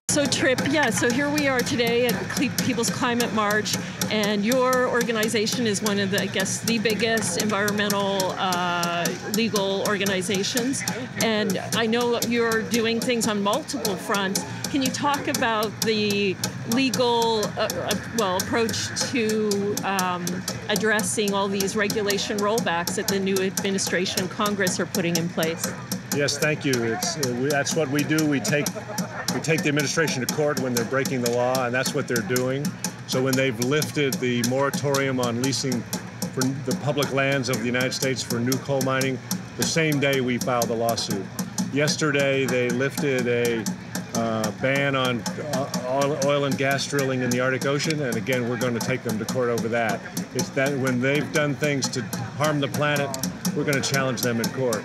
So Tripp, yeah, so here we are today at People's Climate March, and your organization is one of the, I guess, the biggest environmental legal organizations. And I know you're doing things on multiple fronts. Can you talk about the legal approach to addressing all these regulation rollbacks that the new administration and Congress are putting in place? Yes, thank you. That's what we do. We take the administration to court when they're breaking the law, and that's what they're doing. So when they've lifted the moratorium on leasing for the public lands of the United States for new coal mining, the same day we filed the lawsuit. Yesterday, they lifted a ban on oil and gas drilling in the Arctic Ocean, and again, we're going to take them to court over that. It's that when they've done things to harm the planet, we're going to challenge them in court.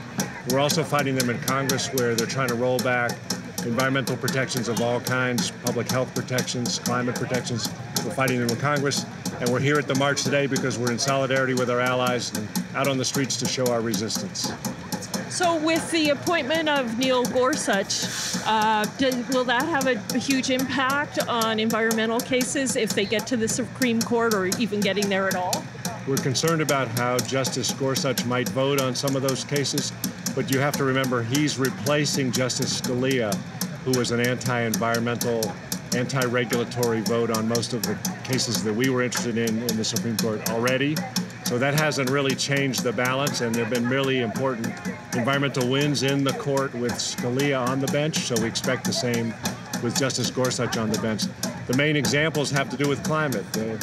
We're also fighting them in Congress, where they're trying to roll back environmental protections of all kinds, public health protections, climate protections. We're fighting them in Congress, and we're here at the march today because we're in solidarity with our allies and out on the streets to show our resistance. So with the appointment of Neil Gorsuch, will that have a huge impact on environmental cases if they get to the Supreme Court or even getting there at all? We're concerned about how Justice Gorsuch might vote on some of those cases, but you have to remember he's replacing Justice Scalia, who was an anti-environmental, anti-regulatory vote on most of the cases that we were interested in the Supreme Court already. So that hasn't really changed the balance, and there have been really important environmental wins in the court with Scalia on the bench, so we expect the same with Justice Gorsuch on the bench. The main examples have to do with climate. The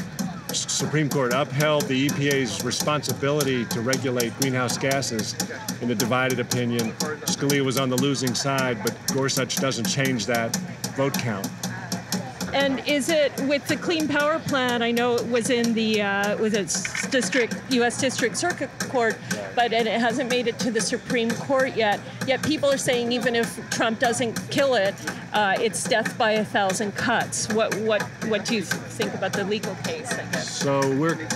Supreme Court upheld the EPA's responsibility to regulate greenhouse gases in a divided opinion. Scalia was on the losing side, but Gorsuch doesn't change that vote count. And is it with the Clean Power Plan? I know it was in the U.S. District Circuit Court, but it hasn't made it to the Supreme Court yet. Yet people are saying even if Trump doesn't kill it, it's death by 1,000 cuts. What do you think about the legal case, I guess? So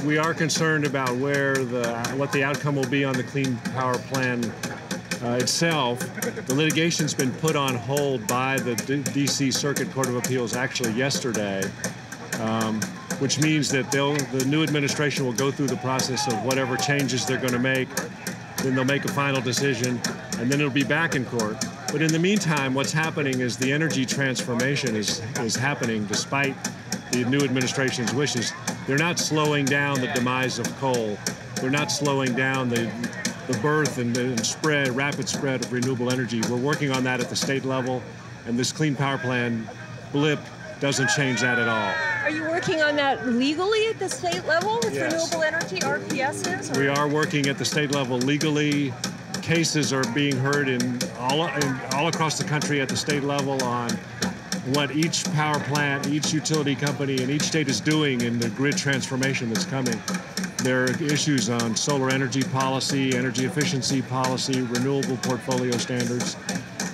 we are concerned about what the outcome will be on the Clean Power Plan itself. The litigation's been put on hold by the D.C. Circuit Court of Appeals actually yesterday, which means that the new administration will go through the process of whatever changes they're going to make. Then they'll make a final decision, and then it'll be back in court. But in the meantime, what's happening is the energy transformation is happening despite the new administration's wishes. They're not slowing down the demise of coal. They're not slowing down the birth and rapid spread of renewable energy. We're working on that at the state level, and this Clean Power Plan blip doesn't change that at all. Are you working on that legally at the state level with renewable energy, RPSs? We are working at the state level legally. Cases are being heard all across the country at the state level on what each power plant, each utility company, and each state is doing in the grid transformation that's coming. There are issues on solar energy policy, energy efficiency policy, renewable portfolio standards.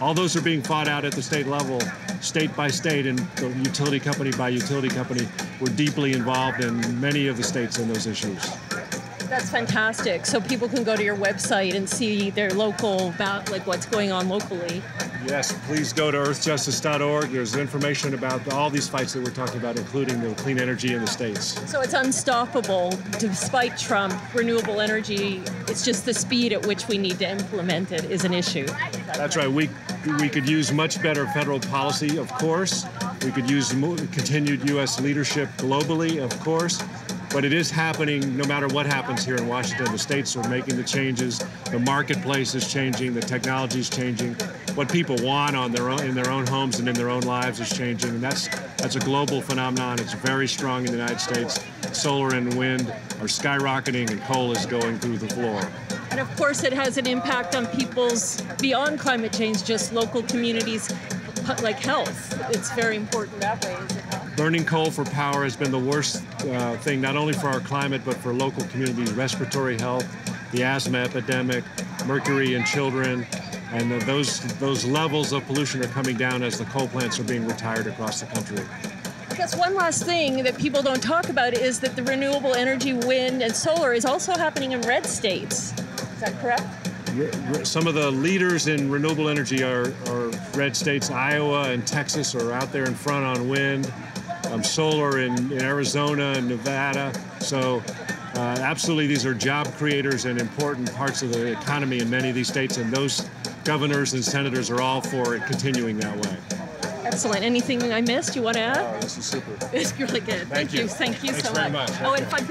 All those are being fought out at the state level, state by state, and utility company by utility company. We're deeply involved in many of the states in those issues. That's fantastic. So people can go to your website and see their local, like what's going on locally. Yes, please go to earthjustice.org. There's information about all these fights that we're talking about, including the clean energy in the states. So it's unstoppable despite Trump. Renewable energy, it's just the speed at which we need to implement it is an issue. That's right. We could use much better federal policy, of course. We could use continued U.S. leadership globally, of course. But it is happening no matter what happens here in Washington. The states are making the changes. The marketplace is changing. The technology is changing. What people want in their own homes and in their own lives is changing. And that's a global phenomenon. It's very strong in the United States. Solar and wind are skyrocketing, and coal is going through the floor. And of course, it has an impact on people's, beyond climate change, just local communities like health. It's very important that way, is it not? Burning coal for power has been the worst thing, not only for our climate, but for local communities, respiratory health, the asthma epidemic, mercury in children, and those levels of pollution are coming down as the coal plants are being retired across the country. I guess one last thing that people don't talk about is that the renewable energy, wind and solar is also happening in red states. Is that correct? Some of the leaders in renewable energy are red states. Iowa and Texas are out there in front on wind. Solar in Arizona and Nevada. So absolutely, these are job creators and important parts of the economy in many of these states, and those governors and senators are all for it continuing that way. Excellent. Anything I missed you want to add? Oh, this is super. It's really good. Thank you. Thank you Thanks so very much. much. Oh, and if I